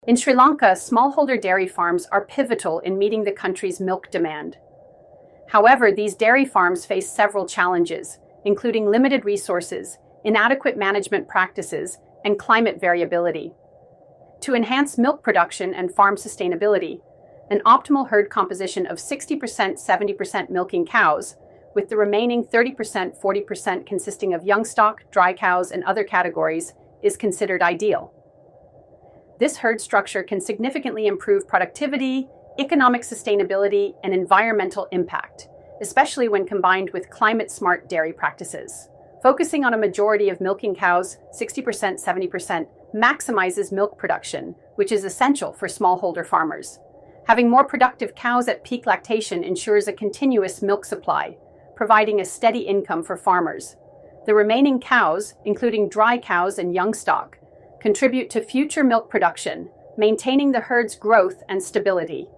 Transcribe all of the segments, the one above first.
In Sri Lanka, smallholder dairy farms are pivotal in meeting the country's milk demand. However, these dairy farms face several challenges, including limited resources, inadequate management practices, and climate variability. To enhance milk production and farm sustainability, an optimal herd composition of 60%-70% milking cows, with the remaining 30%-40% consisting of young stock, dry cows, and other categories, is considered ideal. This herd structure can significantly improve productivity, economic sustainability, and environmental impact, especially when combined with climate-smart dairy practices. Focusing on a majority of milking cows, 60%-70%, maximizes milk production, which is essential for smallholder farmers. Having more productive cows at peak lactation ensures a continuous milk supply, providing a steady income for farmers. The remaining cows, including dry cows and young stock, contribute to future milk production, maintaining the herd's growth and stability.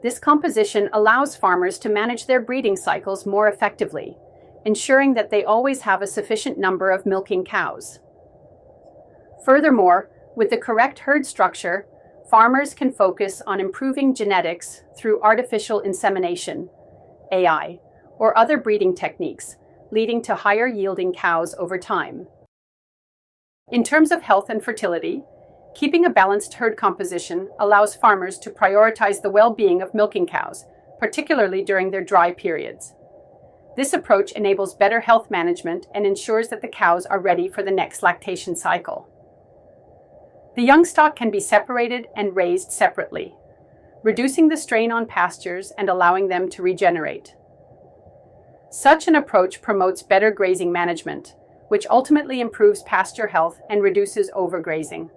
This composition allows farmers to manage their breeding cycles more effectively, ensuring that they always have a sufficient number of milking cows. Furthermore, with the correct herd structure, farmers can focus on improving genetics through artificial insemination, AI, or other breeding techniques, leading to higher yielding cows over time. In terms of health and fertility, keeping a balanced herd composition allows farmers to prioritize the well-being of milking cows, particularly during their dry periods. This approach enables better health management and ensures that the cows are ready for the next lactation cycle. The young stock can be separated and raised separately, reducing the strain on pastures and allowing them to regenerate. Such an approach promotes better grazing management, which ultimately improves pasture health and reduces overgrazing.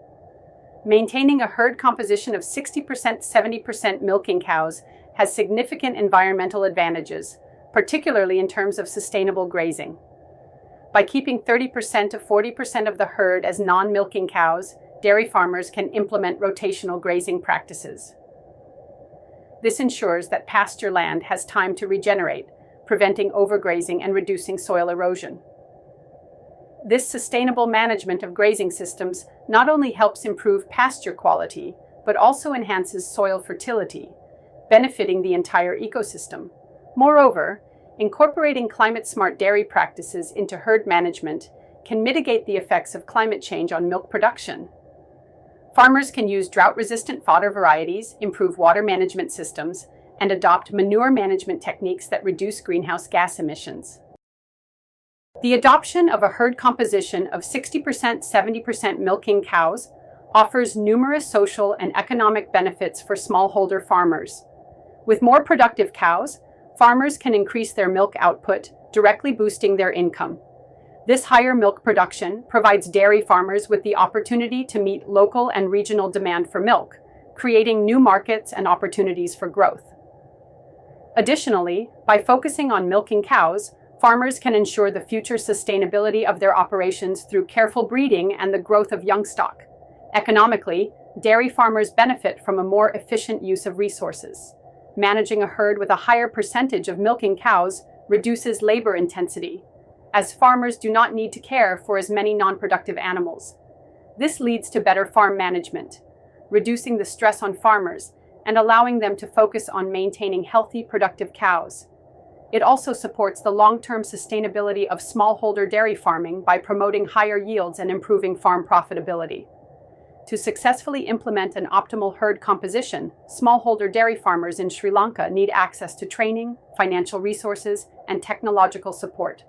Maintaining a herd composition of 60%-70% milking cows has significant environmental advantages, particularly in terms of sustainable grazing. By keeping 30% to 40% of the herd as non-milking cows, dairy farmers can implement rotational grazing practices. This ensures that pasture land has time to regenerate, preventing overgrazing and reducing soil erosion. This sustainable management of grazing systems not only helps improve pasture quality, but also enhances soil fertility, benefiting the entire ecosystem. Moreover, incorporating climate-smart dairy practices into herd management can mitigate the effects of climate change on milk production. Farmers can use drought-resistant fodder varieties, improve water management systems, and adopt manure management techniques that reduce greenhouse gas emissions. The adoption of a herd composition of 60%-70% milking cows offers numerous social and economic benefits for smallholder farmers. With more productive cows, farmers can increase their milk output, directly boosting their income. This higher milk production provides dairy farmers with the opportunity to meet local and regional demand for milk, creating new markets and opportunities for growth. Additionally, by focusing on milking cows, farmers can ensure the future sustainability of their operations through careful breeding and the growth of young stock. Economically, dairy farmers benefit from a more efficient use of resources. Managing a herd with a higher percentage of milking cows reduces labor intensity, as farmers do not need to care for as many non-productive animals. This leads to better farm management, reducing the stress on farmers and allowing them to focus on maintaining healthy, productive cows. It also supports the long-term sustainability of smallholder dairy farming by promoting higher yields and improving farm profitability. To successfully implement an optimal herd composition, smallholder dairy farmers in Sri Lanka need access to training, financial resources, and technological support.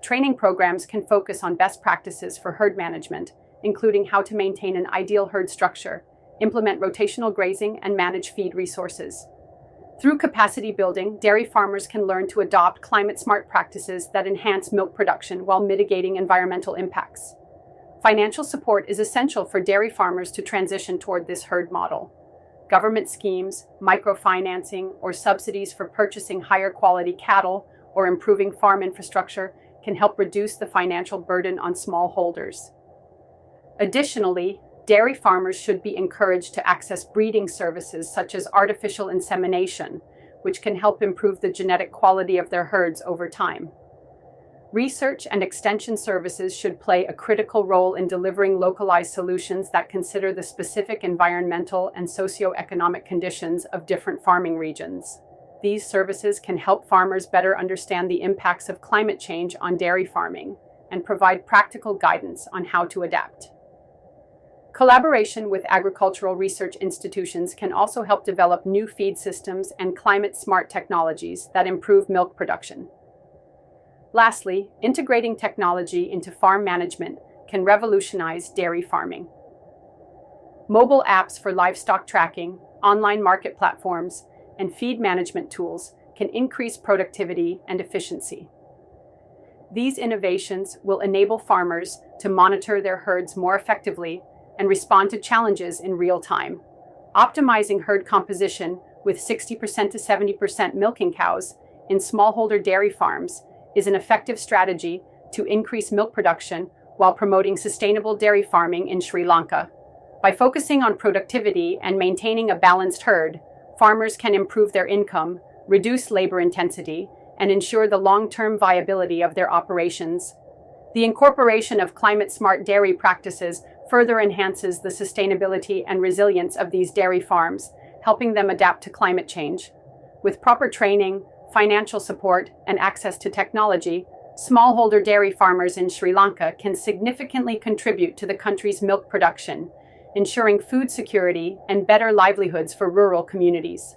Training programs can focus on best practices for herd management, including how to maintain an ideal herd structure, implement rotational grazing, and manage feed resources. Through capacity building, dairy farmers can learn to adopt climate-smart practices that enhance milk production while mitigating environmental impacts. Financial support is essential for dairy farmers to transition toward this herd model. Government schemes, microfinancing, or subsidies for purchasing higher quality cattle or improving farm infrastructure can help reduce the financial burden on smallholders. Additionally, dairy farmers should be encouraged to access breeding services such as artificial insemination, which can help improve the genetic quality of their herds over time. Research and extension services should play a critical role in delivering localized solutions that consider the specific environmental and socioeconomic conditions of different farming regions. These services can help farmers better understand the impacts of climate change on dairy farming and provide practical guidance on how to adapt. Collaboration with agricultural research institutions can also help develop new feed systems and climate-smart technologies that improve milk production. Lastly, integrating technology into farm management can revolutionize dairy farming. Mobile apps for livestock tracking, online market platforms, and feed management tools can increase productivity and efficiency. These innovations will enable farmers to monitor their herds more effectively and respond to challenges in real time. Optimizing herd composition with 60% to 70% milking cows in smallholder dairy farms is an effective strategy to increase milk production while promoting sustainable dairy farming in Sri Lanka. By focusing on productivity and maintaining a balanced herd, farmers can improve their income, reduce labor intensity, and ensure the long-term viability of their operations. The incorporation of climate-smart dairy practices further enhances the sustainability and resilience of these dairy farms, helping them adapt to climate change. With proper training, financial support, and access to technology, smallholder dairy farmers in Sri Lanka can significantly contribute to the country's milk production, ensuring food security and better livelihoods for rural communities.